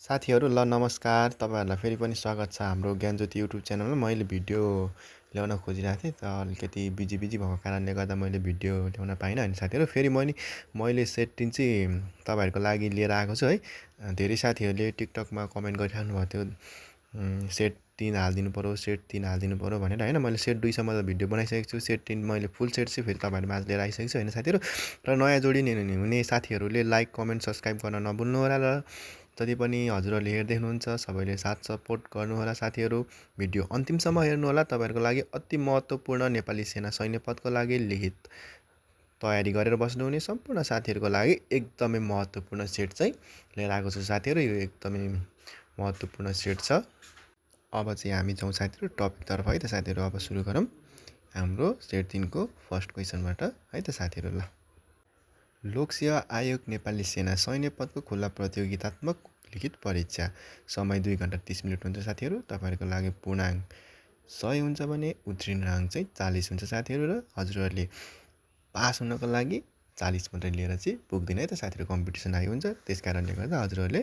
साथीहरू ल नमस्कार तपाईँहरूलाई फेरि पनि स्वागत छ हाम्रो ज्ञानज्योति युट्युब च्यानलमा। मैले भिडियो ल्याउन खोजिरहेको थिएँ तर अलिकति बिजी भएको कारणले गर्दा मैले भिडियो ल्याउन पाइनँ। अनि साथीहरू फेरि मैले सेटिङ चाहिँ तपाईँहरूको लागि लिएर आएको छु है। धेरै साथीहरूले टिकटकमा कमेन्ट गरिराख्नु भएको थियो सेट 3 हालिदिनु पऱ्यो, सेट 3 हालिदिनु पऱ्यो भनेर होइन। मैले सेट 2सम्म त भिडियो बनाइसकेको छु, सेट 3 मैले फुल सेट चाहिँ फेरि तपाईँहरू माझ लिएर आइसकेको छु होइन साथीहरू। र नयाँ जोडिने हुने साथीहरूले लाइक कमेन्ट सब्सक्राइब गर्न नभुल्नु होला। र जति पनि हजुरहरूले हेर्दै हुनुहुन्छ सबैले साथ सपोर्ट गर्नुहोला साथीहरू। भिडियो अन्तिमसम्म हेर्नुहोला। तपाईँहरूको लागि अति महत्त्वपूर्ण नेपाली सेना सैन्य पदको लागि लिखित तयारी गरेर बस्नुहुने सम्पूर्ण साथीहरूको लागि एकदमै महत्त्वपूर्ण सेट चाहिँ लिएर आएको छु साथीहरू। यो एकदमै महत्त्वपूर्ण सेट छ। अब चाहिँ हामी जाउँ साथीहरू टपिकतर्फ है त साथीहरू। अब सुरु गरौँ हाम्रो सेट 3 को फर्स्ट क्वेसनबाट है त साथीहरू। ल, लोकसेवा आयोग नेपाली सेना सैन्य पदको खुल्ला प्रतियोगितात्मक लिखित परीक्षा समय 2 घण्टा 30 मिनट हुन्छ साथीहरू। तपाईँहरूको लागि पूर्णाङ्क 100 हुन्छ भने उत्तीर्ण अङ्क चाहिँ 40 हुन्छ साथीहरू। र हजुरहरूले पास हुनको लागि 40 मात्रै लिएर चाहिँ पुग्दैन है त साथीहरू। कम्पिटिसन हाई हुन्छ, त्यस कारणले गर्दा हजुरहरूले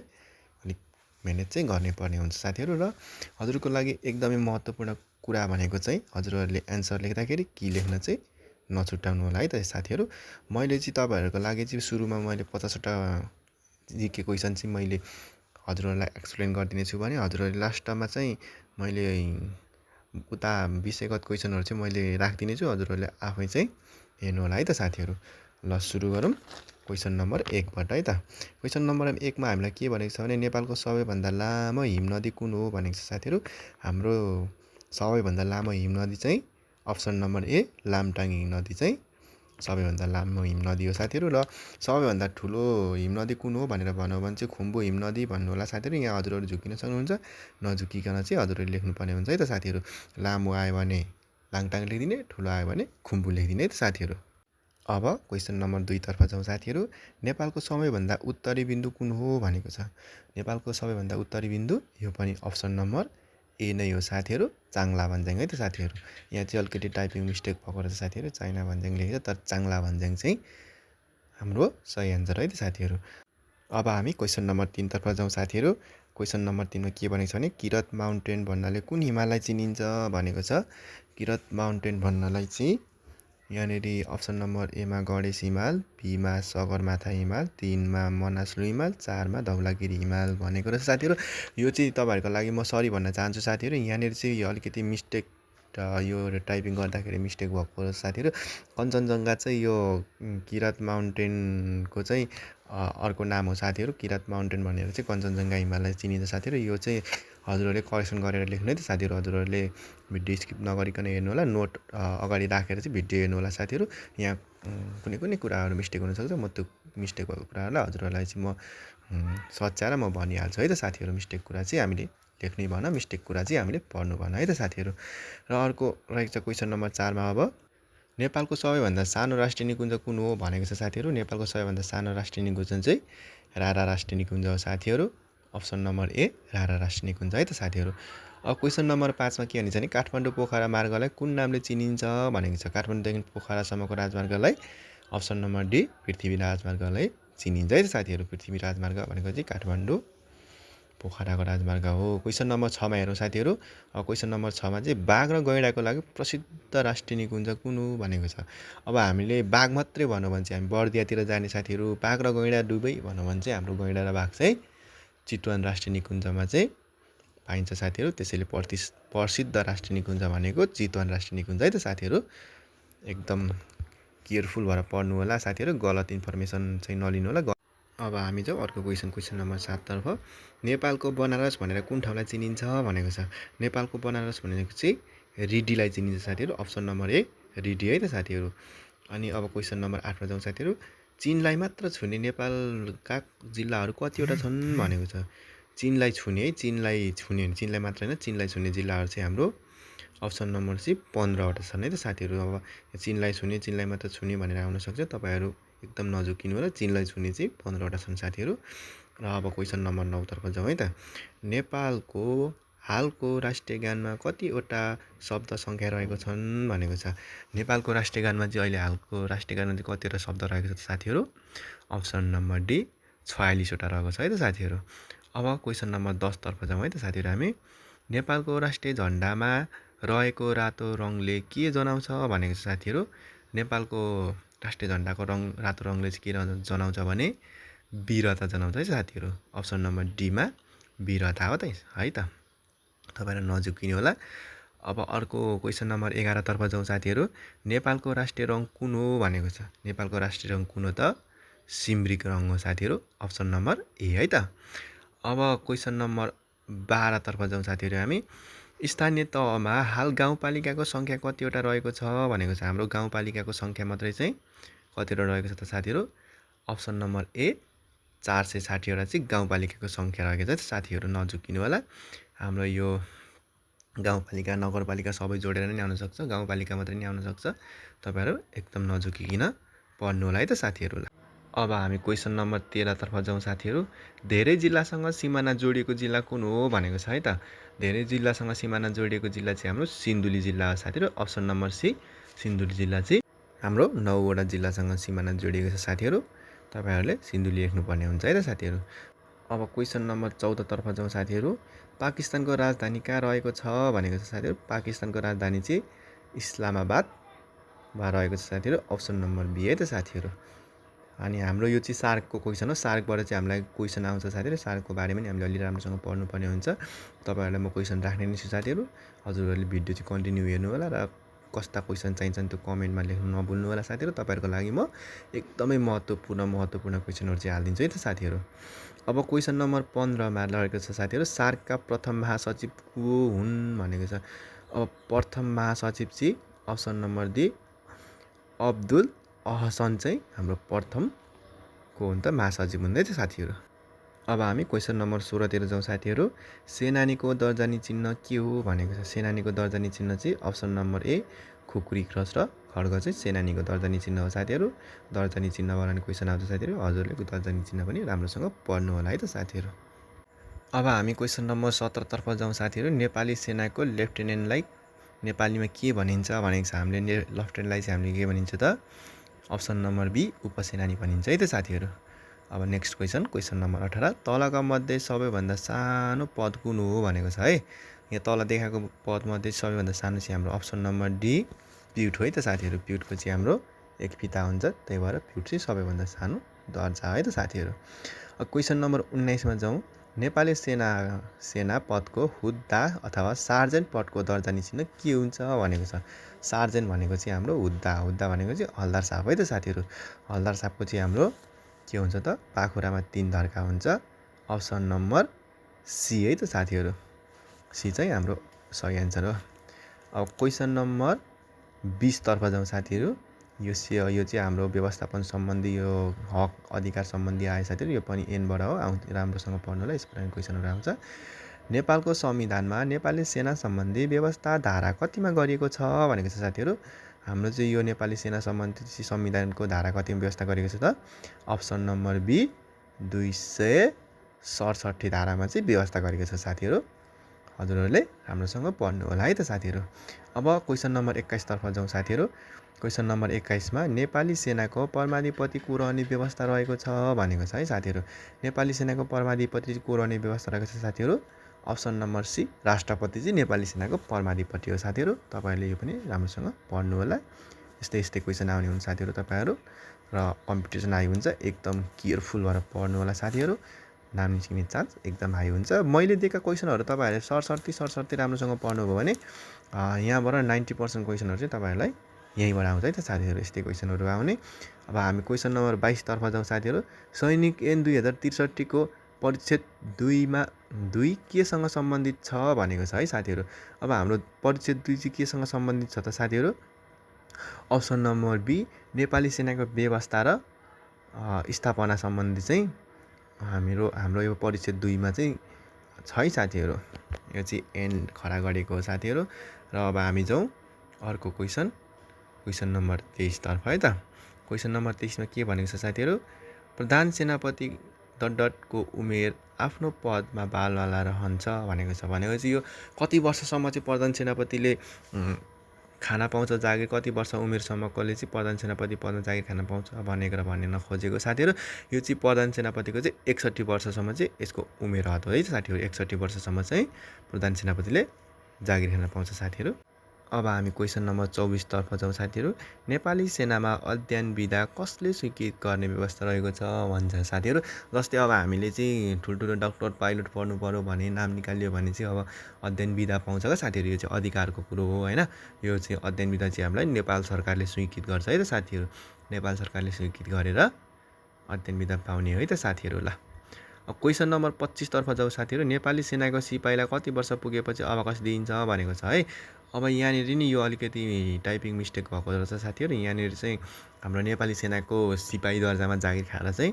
अलिक मिहिनेत चाहिँ गर्नै पर्ने हुन्छ साथीहरू। र हजुरको लागि एकदमै महत्त्वपूर्ण कुरा भनेको चाहिँ हजुरहरूले एन्सर लेख्दाखेरि कि लेख्न चाहिँ नछुट्याउनु होला है त साथीहरू। मैले चाहिँ तपाईँहरूको लागि चाहिँ सुरुमा मैले 50वटा जिके क्वेसन चाहिँ मैले हजुरहरूलाई एक्सप्लेन गरिदिनेछु भने हजुरहरूले लास्टमा चाहिँ मैले उता विषयगत क्वेसनहरू चाहिँ मैले राखिदिनेछु, हजुरहरूले आफै चाहिँ हेर्नु होला है त साथीहरू। ल सुरु गरौँ क्वेसन नम्बर 1बाट है त। क्वेसन नम्बर 1मा हामीलाई के भनेको छ भने नेपालको सबैभन्दा लामो हिमनदी कुन हो भनेको छ साथीहरू। हाम्रो सबैभन्दा लामो हिमनदी चाहिँ अप्सन नम्बर ए लामटाङ हिमनदी चाहिँ सबैभन्दा लामो हिमनदी हो साथीहरू। र सबैभन्दा ठुलो हिमनदी कुन हो भनेर भन्नु भने चाहिँ खुम्बु हिमनदी भन्नु होला साथीहरू। यहाँ हजुरहरू झुकिन सक्नुहुन्छ, नझुकिकन चाहिँ हजुरहरूले लेख्नुपर्ने हुन्छ है त साथीहरू। लामो आयो भने लाङटाङ लेखिदिने, ठुलो आयो भने खुम्बु लेखिदिने है त साथीहरू। अब क्वेसन नम्बर 2तर्फ जाउँ साथीहरू। नेपालको सबैभन्दा उत्तरी बिन्दु कुन हो भनेको छ। नेपालको सबैभन्दा उत्तरी बिन्दु यो पनि अप्सन नम्बर ए नै हो साथीहरू, चाङ्ला भन्ज्याङ है त साथीहरू। यहाँ चाहिँ अलिकति टाइपिङ मिस्टेक भएको रहेछ साथीहरू, चाइना भन्ज्याङ लेखेको तर चाङ्ला भन्ज्याङ चाहिँ हाम्रो सही एन्सर है त साथीहरू। अब हामी क्वेसन नम्बर 3तर्फ जाउँ साथीहरू। क्वेसन नम्बर 3मा के भनेको छ भने किरत माउन्टेन भन्नाले कुन हिमाललाई चिनिन्छ भनेको छ। किरत माउन्टेन भन्नलाई चाहिँ यहाँनिर अप्सन नम्बर एमा गणेश हिमाल, बीमा सगरमाथा हिमाल, 3मा मनासलु हिमाल, 4मा धौलागिरी हिमाल भनेको रहेछ साथीहरू। यो चाहिँ तपाईँहरूको लागि म सरी भन्न चाहन्छु साथीहरू। यहाँनिर चाहिँ यो अलिकति मिस्टेक यो टाइपिङ गर्दाखेरि मिस्टेक भएको रहेछ साथीहरू। कञ्चनजङ्घा चाहिँ यो किरात माउन्टेनको चाहिँ अर्को नाम हो साथीहरू। किरात माउन्टेन भनेर चाहिँ कञ्चनजङ्घा हिमाललाई चिनिन्छ साथीहरू। यो चाहिँ हजुरहरूले करेक्सन गरेर लेख्नु है त साथीहरू। हजुरहरूले भिडियो स्किप नगरिकन हेर्नु होला, नोट अगाडि राखेर चाहिँ भिडियो हेर्नु होला साथीहरू। यहाँ कुनै कुनै कुराहरू मिस्टेक हुनसक्छ, म त्यो मिस्टेक भएको कुराहरूलाई हजुरहरूलाई चाहिँ म सच्याएर म भनिहाल्छु है त साथीहरू। मिस्टेक कुरा चाहिँ हामीले लेख्नै भएन, मिस्टेक कुरा चाहिँ हामीले पढ्नु भएन है त साथीहरू। र अर्को रहेको छ क्वेसन नम्बर 4मा अब नेपालको सबैभन्दा सानो राष्ट्रिय निकुञ्ज कुन हो भनेको छ साथीहरू। नेपालको सबैभन्दा सानो राष्ट्रिय निकुञ्ज चाहिँ रारा राष्ट्रिय निकुञ्ज हो साथीहरू। अप्सन नम्बर ए रारा राष्ट्रिय निकुञ्ज है त साथीहरू। अब क्वेसन नम्बर 5मा के भनिन्छ भने काठमाडौँ पोखरा मार्गलाई कुन नामले चिनिन्छ भनेको छ। काठमाडौँदेखि पोखरासम्मको राजमार्गलाई अप्सन नम्बर डी पृथ्वी राजमार्गलाई चिनिन्छ है त साथीहरू। पृथ्वी राजमार्ग भनेको चाहिँ काठमाडौँ पोखराको राजमार्ग हो। क्वेसन नम्बर 6मा हेरौँ साथीहरू। क्वेसन नम्बर 6मा चाहिँ बाघ र गैँडाको लागि प्रसिद्ध राष्ट्रिय निकुञ्ज कुन हो भनेको छ। अब हामीले बाघ मात्रै भनौँ भने चाहिँ हामी बर्दियातिर जाने साथीहरू, बाघ र गैँडा दुवै भनौँ भने चाहिँ हाम्रो गैँडा र बाघ चाहिँ चितवन राष्ट्रिय निकुञ्जमा चाहिँ पाइन्छ साथीहरू। त्यसैले प्रसिद्ध राष्ट्रिय निकुञ्ज भनेको चितवन राष्ट्रिय निकुञ्ज है त साथीहरू। एकदम केयरफुल भएर पढ्नु होला साथीहरू, गलत इन्फर्मेसन चाहिँ नलिनु होला। अब हामी जाउँ अर्को क्वेसन नम्बर 7तर्फ। नेपालको बनारस भनेर कुन ठाउँलाई चिनिन्छ भनेको छ। नेपालको बनारस भनेको चाहिँ रिडीलाई चिनिन्छ साथीहरू। अप्सन नम्बर ए रिडी है त साथीहरू। अनि अब क्वेसन नम्बर 8मा जाउँ साथीहरू। चिनलाई मात्र छुने नेपालका जिल्लाहरू कतिवटा छन् भनेको छ। चिनलाई छुने है, चिनलाई मात्र होइन, चिनलाई छुने जिल्लाहरू चाहिँ हाम्रो अप्सन नम्बर सी 15वटा छन् है त साथीहरू। अब चिनलाई छुने, चिनलाई मात्र छुने भनेर आउनसक्छ, तपाईँहरू एकदम नझुकिनु होला। चिनलाई छुने चाहिँ 15वटा छन् साथीहरू। र अब क्वेसन नम्बर 9तर्फ जाउँ है त। नेपालको हालको राष्ट्रिय गानमा कतिवटा शब्द सङ्ख्या रहेको छन् भनेको छ। नेपालको राष्ट्रिय गानमा चाहिँ अहिले हालको राष्ट्रिय गानमा चाहिँ कतिवटा शब्द रहेको छ साथीहरू। अप्सन नम्बर डी 46वटा रहेको छ है त साथीहरू। अब क्वेसन नम्बर 10 तर्फ जाउँ है त साथीहरू हामी। नेपालको राष्ट्रिय झन्डामा रहेको रातो रङले के जनाउँछ भनेको छ साथीहरू। नेपालको राष्ट्रिय झन्डाको रातो रङले चाहिँ के जनाउँछ भने वीरता जनाउँछ है साथीहरू। अप्सन नम्बर डीमा वीरता हो त है त, तपाईँलाई नझुक्किने होला। अब अर्को क्वेसन नम्बर 11 तर्फ जाउँ साथीहरू। नेपालको राष्ट्रिय रङ कुन हो भनेको छ। नेपालको राष्ट्रिय रङ कुन हो त? सिमरिक रङ हो साथीहरू। अप्सन नम्बर ए है त। अब क्वेसन नम्बर 12 तर्फ जाउँ साथीहरू हामी। स्थानीय तहमा हाल गाउँपालिकाको सङ्ख्या कतिवटा रहेको छ भनेको छ। हाम्रो गाउँपालिकाको सङ्ख्या मात्रै चाहिँ कतिवटा रहेको छ त साथीहरू। अप्सन नम्बर ए 460वटा चाहिँ गाउँपालिकाको सङ्ख्या रहेको छ साथीहरू, नझुक्किनु होला। हाम्रो यो गाउँपालिका नगरपालिका सबै जोडेर नै आउन सक्छ, गाउँपालिका मात्रै नै आउन सक्छ। तपाईँहरू एकदम नझुक्किकन पढ्नु होला है त साथीहरू। अब हामी क्वेसन नम्बर 13 तर्फ जाउँ साथीहरू। धेरै जिल्लासँग सिमाना जोडिएको जिल्ला कुन हो भनेको छ है त। धेरै जिल्लासँग सिमाना जोडिएको जिल्ला चाहिँ हाम्रो सिन्धुली जिल्ला हो साथीहरू। अप्सन नम्बर सी सिन्धुली जिल्ला चाहिँ हाम्रो 9वटा जिल्लासँग सिमाना जोडिएको छ साथीहरू। तपाईँहरूले सिन्धुली लेख्नुपर्ने हुन्छ है त साथीहरू। अब क्वेसन नम्बर 14 तर्फ जाउँ साथीहरू। पाकिस्तानको राजधानी कहाँ रहेको छ भनेको छ साथीहरू। पाकिस्तानको राजधानी चाहिँ इस्लामाबादमा रहेको छ साथीहरू। अप्सन नम्बर बी है त साथीहरू। अनि हाम्रो यो चाहिँ सार्कको क्वेसन हो। सार्कबाट चाहिँ हामीलाई क्वेसन आउँछ साथीहरू। सार्कको बारेमा नि हामीले अलि राम्रोसँग पढ्नुपर्ने हुन्छ। तपाईँहरूलाई म क्वेसन राख्ने नै छु साथीहरू। हजुरहरूले भिडियो चाहिँ कन्टिन्यू हेर्नु होला र कस्ता क्वेसन चाहिन्छन् त्यो कमेन्टमा लेख्नु नभुल्नु होला साथीहरू। तपाईँहरूको लागि म एकदमै महत्त्वपूर्ण क्वेसनहरू चाहिँ हालिदिन्छु है त साथीहरू। अब क्वेसन नम्बर 15मा रहेको छ साथीहरू। सार्कका प्रथम महासचिव को हुन् भनेको छ। अब प्रथम महासचिव चाहिँ option number D Abdul Ahsan चाहिँ हाम्रो प्रथमको हुन् त महासचिव हुँदै थियो साथीहरू। अब हामी क्वेसन नम्बर 16तिर जाउँ साथीहरू। सेनानीको दर्जानी चिन्ह के हो भनेको छ। सेनानीको दर्जानी चिन्ह चाहिँ अप्सन नम्बर ए खुकुरी क्रस र खड्ग चाहिँ सेनानीको दर्जानी चिन्ह हो साथीहरू। दर्जानी चिन्हबाट क्वेसन आउँछ साथीहरू। हजुरले दर्जानी चिन्ह पनि राम्रोसँग पढ्नु होला है त साथीहरू। अब हामी क्वेसन नम्बर 17 तर्फ जाउँ साथीहरू। नेपाली सेनाको लेफ्टेनेन्टलाई नेपालीमा के भनिन्छ भनेको छ। हामीले लेफ्टेनेन्टलाई चाहिँ हामीले के भनिन्छ त? अप्सन नम्बर बी उपसेनानी भनिन्छ है त साथीहरू। अब नेक्स्ट क्वेसन नम्बर 18। तलका मध्ये सबैभन्दा सानो पद कुन हो भनेको छ है। यहाँ तल देखाएको पदमध्ये सबैभन्दा सानो चाहिँ हाम्रो अप्सन नम्बर डी प्युट हो है त साथीहरू। प्युटको चाहिँ हाम्रो एक फिता हुन्छ, त्यही भएर प्युट चाहिँ सबैभन्दा सानो दर्जा है त साथीहरू। अब क्वेसन नम्बर 19मा जाउँ। नेपाली सेना पदको हुद्दा अथवा सार्जेन्ट पदको दर्जानी चिन्ह के हुन्छ भनेको छ। सार्जेन्ट भनेको चाहिँ हाम्रो हुद्दा भनेको चाहिँ हल्दार साहब है त साथीहरू। हल्दार साहबको चाहिँ हाम्रो के हुन्छ त? पाखुरामा 3 धर्का हुन्छ। अप्सन नम्बर सी है त साथीहरू। सी चाहिँ हाम्रो सही एन्सर हो। अब क्वेसन नम्बर 20 तर्फ जाउँ साथीहरू। यो चाहिँ हाम्रो व्यवस्थापन सम्बन्धी यो हक अधिकार सम्बन्धी आयो साथीहरू। यो पनि एनबाट हो, राम्रोसँग पढ्नु होला, यसबाट क्वेसनहरू आउँछ। नेपालको संविधानमा नेपाली सेना सम्बन्धी व्यवस्था धारा कतिमा गरिएको छ भनेको छ साथीहरू। हाम्रो चाहिँ यो नेपाली सेना सम्बन्धी संविधानको धारा कतिमा व्यवस्था गरेको छ त? अप्सन नम्बर बी 267 धारामा चाहिँ व्यवस्था गरेको छ साथीहरू। हजुरहरूले राम्रोसँग पढ्नु होला है त साथीहरू। अब क्वेसन नम्बर 21 तर्फ जाउँ साथीहरू। क्वेसन नम्बर 21मा नेपाली सेनाको परमाधिपति को रहने व्यवस्था रहेको छ भनेको छ है साथीहरू। नेपाली सेनाको परमाधिपति को रहने व्यवस्था रहेको छ साथीहरू। अप्सन नम्बर सी राष्ट्रपति चाहिँ नेपाली सेनाको परमाधिपति हो साथीहरू। तपाईँहरूले यो पनि राम्रोसँग पढ्नु होला। यस्तै क्वेसन आउने हुन्छ साथीहरू। तपाईँहरू र कम्पिटिसन हाई हुन्छ, एकदम केयरफुल भएर पढ्नु होला साथीहरू। नाम निस्किने चान्स एकदम हाई हुन्छ। मैले दिएका क्वेसनहरू तपाईँहरूले सरसर्ती राम्रोसँग पढ्नुभयो भने यहाँबाट 90% क्वेसनहरू चाहिँ तपाईँहरूलाई यहीँबाट आउँछ है त साथीहरू। यस्तै क्वेसनहरू आउने। अब हामी क्वेसन नम्बर 22 तर्फ जाउँ साथीहरू। सैनिक ऐन 2063को परिच्छेद 2मा 2 केसँग सम्बन्धित छ भनेको छ है साथीहरू। अब हाम्रो परिच्छेद 2 चाहिँ केसँग सम्बन्धित छ त साथीहरू? अप्सन नम्बर बी नेपाली सेनाको व्यवस्था र स्थापना सम्बन्धी चाहिँ हाम्रो यो परिच्छेद 2मा चाहिँ छ है साथीहरू। यो चाहिँ एन खडा गरेको हो साथीहरू। र अब हामी जाउँ अर्को क्वेसन नम्बर 23 तर्फ है त। क्वेसन नम्बर 23मा के भनेको छ साथीहरू? प्रधान सेनापति डटको उमेर आफ्नो पदमा बालवाला रहन्छ भनेको छ। भनेको चाहिँ यो कति वर्षसम्म चाहिँ प्रधान सेनापतिले खाना पाउँछ जागिर कति वर्ष उमेरसम्मकोले चाहिँ प्रधान सेनापति पदमा जागिर खान पाउँछ भनेर भन्न खोजेको साथीहरू। यो चाहिँ प्रधान सेनापतिको चाहिँ 61 वर्षसम्म चाहिँ यसको उमेर हद हो है साथीहरू। 61 वर्षसम्म चाहिँ प्रधान सेनापतिले जागिर खान पाउँछ साथीहरू। अब हामी क्वेसन नम्बर 24 तर्फ जाउँ साथीहरू। नेपाली सेनामा अध्ययन विधा कसले स्वीकृत गर्ने व्यवस्था रहेको छ भन्छ साथीहरू। जस्तै अब हामीले चाहिँ ठुल्ठुलो डक्टर पाइलट पढ्नु पऱ्यो भने नाम निकालियो भने चाहिँ अब अध्ययन विधा पाउँछ क्या साथीहरू। यो चाहिँ अधिकारको कुरो हो होइन। यो चाहिँ अध्ययन विधा चाहिँ हामीलाई नेपाल सरकारले स्वीकृत गर्छ है त साथीहरू। नेपाल सरकारले स्वीकृत गरेर अध्ययन विधा पाउने हो है त साथीहरू। ल अब क्वेसन नम्बर 25 तर्फ जाउँ साथीहरू। नेपाली सेनाको सिपाहीलाई कति वर्ष पुगेपछि अवकाश दिइन्छ भनेको छ है। अब यहाँनिर नि यो अलिकति टाइपिङ मिस्टेक भएको रहेछ साथीहरू। यहाँनिर चाहिँ हाम्रो नेपाली सेनाको सिपाही दर्जामा जागिर खाएर चाहिँ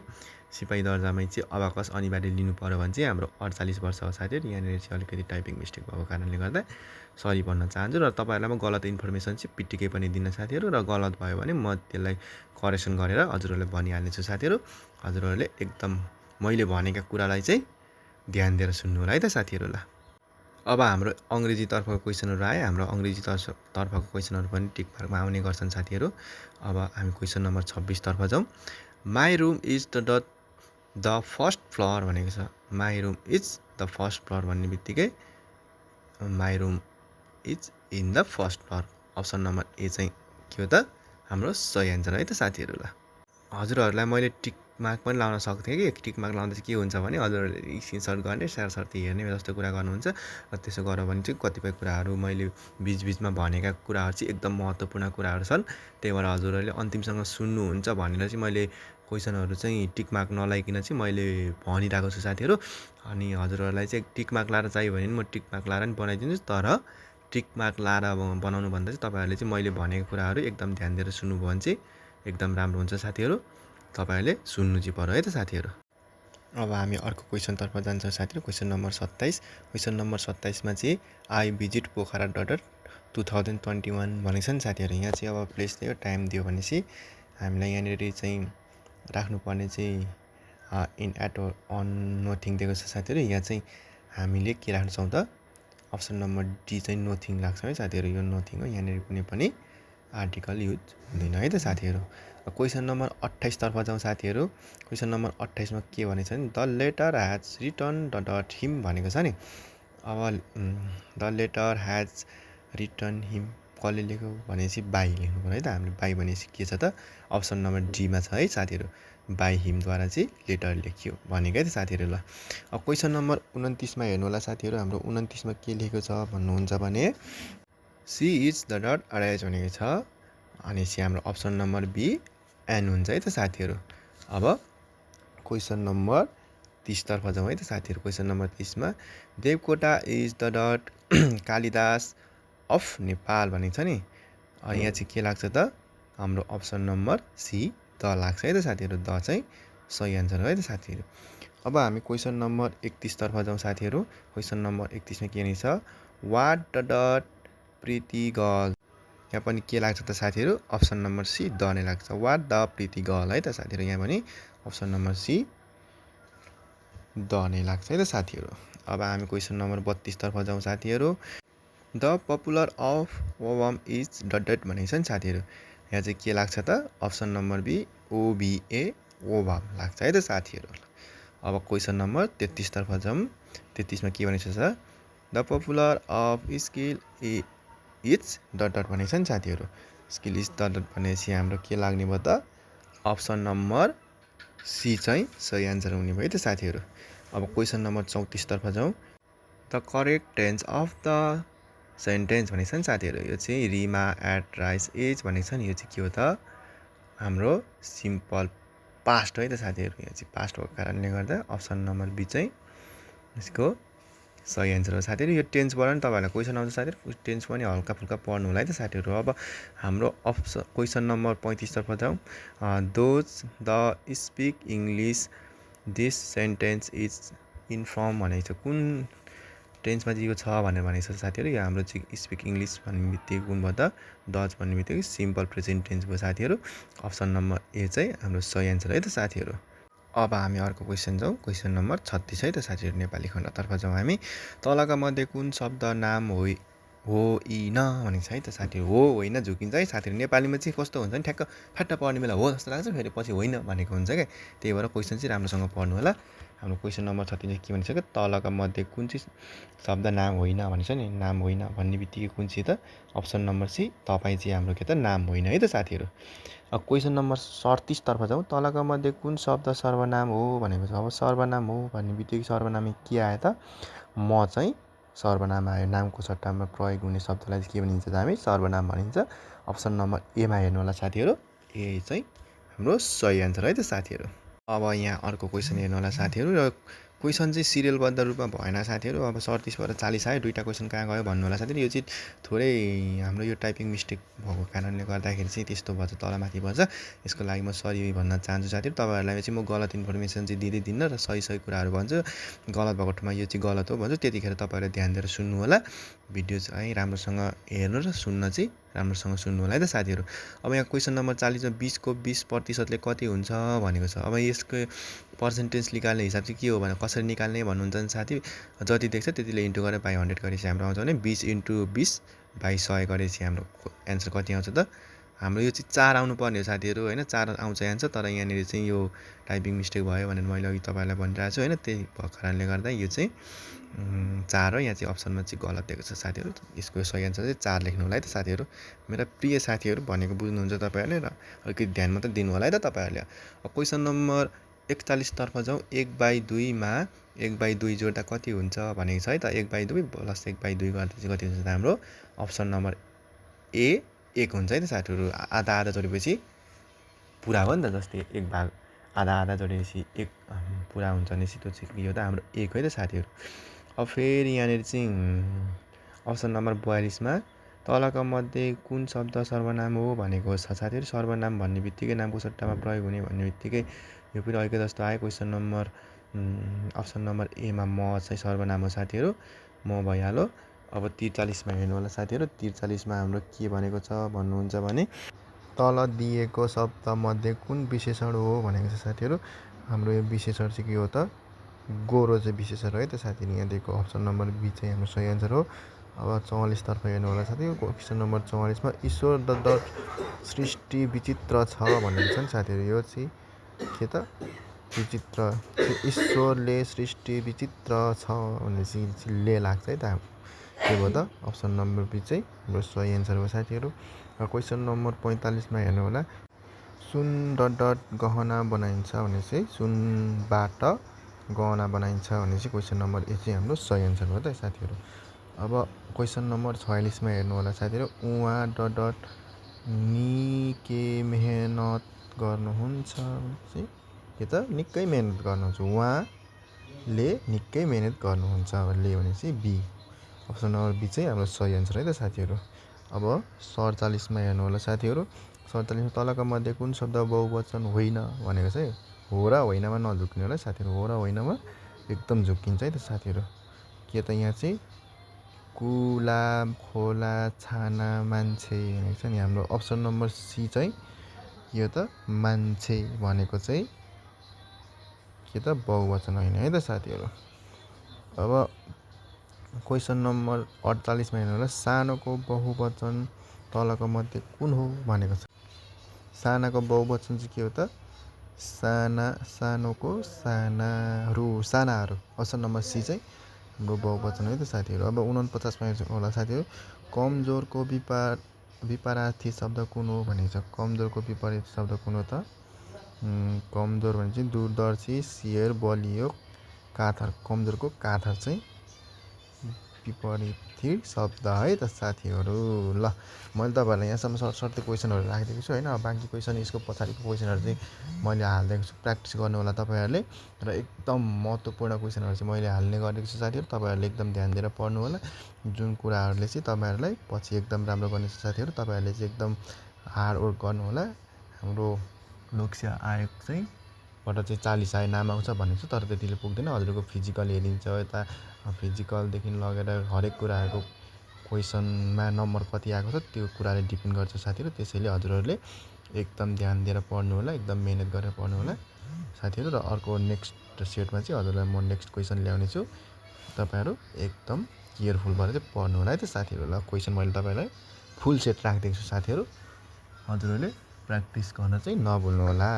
सिपाही दर्जामै चाहिँ अवकाश अनिवार्य लिनु पऱ्यो भने चाहिँ हाम्रो 48 वर्ष हो साथीहरू। यहाँनिर चाहिँ अलिकति टाइपिङ मिस्टेक भएको कारणले गर्दा सरी भन्न चाहन्छु र तपाईँहरूलाई म गलत इन्फर्मेसन चाहिँ पिटिकै पनि दिन साथीहरू। र गलत भयो भने म त्यसलाई करेक्सन गरेर हजुरहरूलाई भनिहाल्नेछु साथीहरू। हजुरहरूले एकदम मैले भनेका कुरालाई चाहिँ ध्यान दिएर सुन्नु होला है त साथीहरू। ल अब हाम्रो अङ्ग्रेजीतर्फको क्वेसनहरू आयो। हाम्रो अङ्ग्रेजीतर्फको क्वेसनहरू पनि टिक मार्कमा आउने गर्छन् साथीहरू। अब हामी क्वेसन नम्बर 26 तर्फ जाउँ। My room is the first floor भनेको छ। My room is the first floor भन्ने बित्तिकै my room is in the first floor option number A चाहिँ के हो त हाम्रो सही एन्सर है त साथीहरू। ल हजुरहरूलाई मैले टिक मार्क पनि लाउन सक्थेँ कि टिक मार्क लाउँदा चाहिँ के हुन्छ भने हजुरहरूले स्क्रिनसट गर्ने सारसाथी हेर्ने जस्तो कुरा गर्नुहुन्छ। र त्यसो गर्यो भने चाहिँ कतिपय कुराहरू मैले बिचबिचमा भनेका कुराहरू चाहिँ एकदम महत्त्वपूर्ण कुराहरू छन्। त्यही भएर हजुरहरूले अन्तिमसँग सुन्नुहुन्छ भनेर चाहिँ मैले क्वेसनहरू चाहिँ टिक मार्क नलाइकन चाहिँ मैले भनिरहेको छु साथीहरू। अनि हजुरहरूलाई चाहिँ टिक मार्क लाएर चाहियो भने म टिक मार्क लाएर पनि बनाइदिन्छु। तर टिक मार्क लाएर बनाउनुभन्दा चाहिँ तपाईँहरूले चाहिँ मैले भनेको कुराहरू एकदम ध्यान दिएर सुन्नुभयो भने चाहिँ एकदम राम्रो हुन्छ साथीहरू। तपाईँहरूले सुन्नु चाहिँ पऱ्यो है त साथीहरू। अब हामी अर्को क्वेसनतर्फ जान्छौँ साथीहरू। Question number 27। क्वेसन नम्बर 27मा चाहिँ आई भिजिट पोखरा डट 2021 भनेको छ नि साथीहरू। यहाँ चाहिँ अब प्लेस दियो टाइम दियो भनेपछि हामीलाई यहाँनिर चाहिँ राख्नुपर्ने चाहिँ इन एट अन नोथिङ दिएको छ साथीहरू। यहाँ चाहिँ हामीले के राख्छौँ त अप्सन नम्बर डी चाहिँ नोथिङ लाग्छ है साथीहरू। यो नोथिङ हो। यहाँनिर कुनै पनि आर्टिकल युज हुँदैन है त साथीहरू। क्वेसन नम्बर 28 तर्फ जाउँ साथीहरू। क्वेसन नम्बर 28मा के भनेको छ भने द लेटर ह्याज रिटर्न डट हिम भनेको छ नि। अब द लेटर ह्याज रिटर्न हिम कसले लेख्यो भनेपछि बाई लेख्नु पऱ्यो है त। हामीले बाई भनेपछि के छ त अप्सन नम्बर डीमा छ है साथीहरू। बाई हिमद्वारा चाहिँ लेटर लेखियो भनेको है त साथीहरू। ल अब क्वेसन नम्बर 29मा हेर्नु होला साथीहरू। हाम्रो 29मा के लेखेको छ भन्नुहुन्छ भने C is the dot arise भनेको छ। अनि सी हाम्रो अप्सन नम्बर बी एन हुन्छ है त साथीहरू। अब क्वेसन नम्बर 30 तर्फ जाउँ है त साथीहरू। क्वेसन नम्बर 30मा देवकोटा इज द डट कालिदास अफ नेपाल भनेको छ नि। यहाँ चाहिँ के लाग्छ त हाम्रो अप्सन नम्बर सी द लाग्छ है त साथीहरू। द चाहिँ सही एन्सर हो है त साथीहरू। अब हामी क्वेसन नम्बर 31 तर्फ जाउँ साथीहरू। क्वेसन नम्बर 31मा के नै छ what the dot pretty girl. यहाँ पनि के लाग्छ त साथीहरू अप्सन नम्बर सी द नै लाग्छ। वाट द प्रिति गर्ल है त साथीहरू। यहाँ पनि अप्सन नम्बर सी द नै लाग्छ है त साथीहरू। अब हामी क्वेसन नम्बर 32 तर्फ जाउँ साथीहरू। The popular of ओबम is dot भनेको छ नि साथीहरू। यहाँ चाहिँ के लाग्छ त अप्सन नम्बर बी ओबिए ओबम लाग्छ है त साथीहरू। अब क्वेसन नम्बर 33 तर्फ जाउँ। 33मा के भनेको छ the popular of skill is dot भनेको छ नि साथीहरू। स्किल इज डट भनेपछि हाम्रो के लाग्ने भयो त अप्सन नम्बर सी चाहिँ सही एन्सर हुने भयो त साथीहरू। अब क्वेसन नम्बर 34 तर्फ जाउँ। The correct tense of the sentence भनेको छ नि साथीहरू। यो चाहिँ रिमा एट राइस एज भनेको छ नि। यो चाहिँ के हो त हाम्रो सिम्पल पास्ट है त साथीहरू। यहाँ चाहिँ पास्ट भएको कारणले गर्दा अप्सन नम्बर बी चाहिँ यसको सही एन्सर हो साथीहरू। यो टेन्सबाट पनि तपाईँहरूलाई क्वेसन आउँछ साथीहरू। टेन्स पनि हल्का फुल्का पढ्नु होला है त साथीहरू। अब हाम्रो क्वेसन नम्बर 35 तर्फ जाउँ। Those the speak English this sentence is inform भनेको छ। कुन टेन्समा चाहिँ यो छ भनेर भनेको छ साथीहरू। यो हाम्रो चाहिँ स्पिक इङ्ग्लिस भन्ने बित्तिकै कुन भयो त डज भन्ने बित्तिकै सिम्पल प्रेजेन्ट टेन्स भयो साथीहरू। अप्सन नम्बर ए चाहिँ हाम्रो सही एन्सर है त साथीहरू। अब हामी अर्को क्वेसन जाउँ। क्वेसन नम्बर 36 है त साथीहरू। नेपाली खण्डतर्फ जाउँ हामी। तलका मध्ये कुन शब्द नाम होइन भनेको छ है त साथीहरू। हो होइन झुकिन्छ है साथीहरू। नेपालीमा चाहिँ कस्तो हुन्छ नि ठ्याक्क फ्याट्ट पढ्ने बेला हो जस्तो लाग्छ, फेरि पछि होइन भनेको हुन्छ क्या। त्यही भएर क्वेसन चाहिँ राम्रोसँग पढ्नु होला। हाम्रो क्वेसन नम्बर 36 के भनिसक्यो, तलका मध्ये कुन चाहिँ शब्द नाम होइन भनेको छ नि। नाम होइन भन्ने बित्तिकै कुन चाहिँ त अप्सन नम्बर सी तपाईँ चाहिँ हाम्रो के त नाम होइन है त साथीहरू। अब क्वेसन नम्बर 37 तर्फ जाउँ। तलका मध्ये कुन शब्द सर्वनाम हो भनेको छ। अब सर्वनाम हो भन्ने बित्तिकै सर्वनाममा के आयो त, म चाहिँ सर्वनाम आयो। नामको सट्टामा प्रयोग हुने शब्दलाई चाहिँ के भनिन्छ त हामी सर्वनाम भनिन्छ। अप्सन नम्बर एमा हेर्नु होला साथीहरू, ए चाहिँ हाम्रो सही एन्सर है त साथीहरू। अब यहाँ अर्को क्वेसन हेर्नु होला साथीहरू। र क्वेसन चाहिँ सिरियलबद्ध रूपमा भएन साथीहरू। अब 37बाट 40 आयो, दुईवटा क्वेसन कहाँ गयो भन्नु होला साथीहरू। यो चाहिँ थोरै हाम्रो यो टाइपिङ मिस्टेक भएको कारणले गर्दाखेरि चाहिँ त्यस्तो भन्छ, तलमाथि भन्छ। यसको लागि म सरी भन्न चाहन्छु साथीहरू। तपाईँहरूलाई चाहिँ म गलत इन्फर्मेसन चाहिँ दिँदै दिन्न र सही सही कुराहरू भन्छु। गलत भएको ठाउँमा यो चाहिँ गलत हो भन्छु। त्यतिखेर तपाईँहरूले ध्यान दिएर सुन्नु होला। भिडियो चाहिँ राम्रोसँग हेर्नु र सुन्न चाहिँ राम्रोसँग सुन्नु होला है त साथीहरू। अब यहाँ क्वेसन नम्बर 40मा 20को 20% कति हुन्छ भनेको छ। अब यसको पर्सेन्टेज निकाल्ने हिसाब चाहिँ के हो भने कसरी निकाल्ने भन्नुहुन्छ भने साथी, जति देख्छ त्यतिले इन्टु गरेर बाई 100 गरेपछि हाम्रो आउँछ भने 20 × 20 बाई 100 गरेपछि हाम्रो एन्सर कति आउँछ त। हाम्रो यो चाहिँ 4 आउनुपर्ने हो साथीहरू होइन, 4 आउँछ एन्सर। तर यहाँनिर चाहिँ यो टाइपिङ मिस्टेक भयो भनेर मैले अघि तपाईँलाई भनिरहेको छु होइन। त्यही भएको कारणले गर्दा यो चाहिँ 4 हो। यहाँ चाहिँ अप्सनमा चाहिँ गलत दिएको छ साथीहरू। यसको सही एन्सर चाहिँ 4 लेख्नु होला है त साथीहरू। मेरा प्रिय साथीहरू, भनेको बुझ्नुहुन्छ तपाईँहरूले र अलिकति ध्यान मात्रै दिनु होला है त तपाईँहरूले। अब क्वेसन नम्बर 41 तर्फ जाउँ। 1/2मा 1/2 जोड्दा कति हुन्छ भनेको छ है त। 1/2 प्लस 1/2 गर्दा चाहिँ कति हुन्छ त हाम्रो अप्सन नम्बर ए 1 हुन्छ है त साथीहरू। आधा आधा जोडेपछि पुरा हो नि त। जस्तै 1 भाग आधा आधा जोडेपछि 1 पुरा हुन्छ भनेपछि त्यो चाहिँ यो त हाम्रो 1 है त साथीहरू। अब फेरि यहाँनिर चाहिँ अप्सन नम्बर 42मा तलका मध्ये कुन शब्द सर्वनाम हो भनेको छ साथीहरू। सर्वनाम भन्ने बित्तिकै नामको सट्टामा प्रयोग हुने भन्ने बित्तिकै यो पनि अहिले जस्तो आयो। क्वेसन नम्बर अप्सन नम्बर एमा म चाहिँ सर्वनाम हो साथीहरू, म भइहाल्यो। अब 43मा हेर्नु होला साथीहरू। 43मा हाम्रो के भनेको छ भन्नुहुन्छ भने तल दिएको शब्दमध्ये कुन विशेषण हो भनेको छ साथीहरू। हाम्रो यो विशेषण चाहिँ के हो त, गोरो चाहिँ विशेषण है त साथीहरू। यहाँ दिएको अप्सन नम्बर बी चाहिँ हाम्रो सही एन्सर हो। अब 44 तर्फ हेर्नु होला साथीहरू। क्वेसन नम्बर 44मा ईश्वर दत्त सृष्टि विचित्र छ भनेको छ नि साथीहरू। यो चाहिँ के त विचित्र, ईश्वरले सृष्टि विचित्र छ भनेपछि ले लाग्छ है त। के भयो त अप्सन नम्बर बी चाहिँ हाम्रो सही एन्सर हो साथीहरू। क्वेसन नम्बर 45मा हेर्नु होला। सुन गहना बनाइन्छ भने चाहिँ सुनबाट गहना बनाइन्छ भने चाहिँ क्वेसन नम्बर ए चाहिँ हाम्रो सही एन्सर हो त साथीहरू। अब क्वेसन नम्बर 46मा हेर्नु होला साथीहरू। उहाँ निकै मेहनत गर्नुहुन्छ चाहिँ के त निकै मेहनत गर्नुहुन्छ। उहाँले निकै मेहनत गर्नुहुन्छ ले भनेपछि बी अप्सन नम्बर बी चाहिँ हाम्रो सही एन्सर है त साथीहरू। अब 47मा हेर्नु होला साथीहरू। 47मा तलका मध्ये कुन शब्द बहुवचन होइन भनेको चाहिँ हो र होइनमा नझुक्ने होला साथीहरू। हो र होइनमा एकदम झुक्किन्छ है त साथीहरू। के त यहाँ चाहिँ कुला खोला छाना मान्छे भनेको छ नि। हाम्रो अप्सन नम्बर सी चाहिँ यो त मान्छे भनेको चाहिँ के त बहुवचन होइन है त साथीहरू। अब क्वेसन नम्बर 48मा हेर्नु होला। सानोको बहुवचन तलको मध्ये कुन हो भनेको छ। सानाको बहुवचन चाहिँ के हो त, सानोको सानाहरू अप्सन नम्बर सी चाहिँ हाम्रो बहुवचन है त साथीहरू। अब 49मा हेर्नु होला साथीहरू। कमजोरको विपरीत शब्द कुन हो भनेको छ। कमजोरको विपरीत शब्द कुन हो त। कमजोर भने चाहिँ दूरदर्शी शेर बलियो काथर। कमजोरको काथर चाहिँ विपरीत शब्द है त साथीहरू। ल मैले तपाईँहरूलाई यहाँसम्म सर्ट क्वेसनहरू राखिदिएको छु होइन। अब बाँकी क्वेसन यसको पछाडिको क्वेसनहरू चाहिँ मैले हालिदिएको छु, प्र्याक्टिस गर्नु होला तपाईँहरूले। र एकदम महत्त्वपूर्ण क्वेसनहरू चाहिँ मैले हाल्ने गरेको छु साथीहरू। तपाईँहरूले एकदम ध्यान दिएर पढ्नु होला। जुन कुराहरूले चाहिँ तपाईँहरूलाई पछि एकदम राम्रो गर्नेछ साथीहरू। तपाईँहरूले चाहिँ एकदम हार्डवर्क गर्नु होला। हाम्रो लोकसेवा आयोग चाहिँ बाट चाहिँ 40 आयो नाम आउँछ भनेको छ, तर त्यतिले पुग्दैन। हजुरको फिजिकल हेरिन्छ, यता फिजिकलदेखि लगेर हरेक कुराहरूको क्वेसनमा नम्बर कति आएको छ त्यो कुराले डिपेन्ड गर्छ साथीहरू। त्यसैले हजुरहरूले एकदम ध्यान दिएर पढ्नु होला, एकदम मिहिनेत गरेर पढ्नु होला साथीहरू। र अर्को नेक्स्ट सेटमा चाहिँ हजुरलाई म नेक्स्ट क्वेसन ल्याउने छु। तपाईँहरू एकदम केयरफुल भएर चाहिँ पढ्नु होला है त साथीहरू। ल क्वेसन मैले तपाईँलाई फुल सेट राखिदिएको छु साथीहरू, हजुरहरूले प्र्याक्टिस गर्न चाहिँ नभुल्नु होला।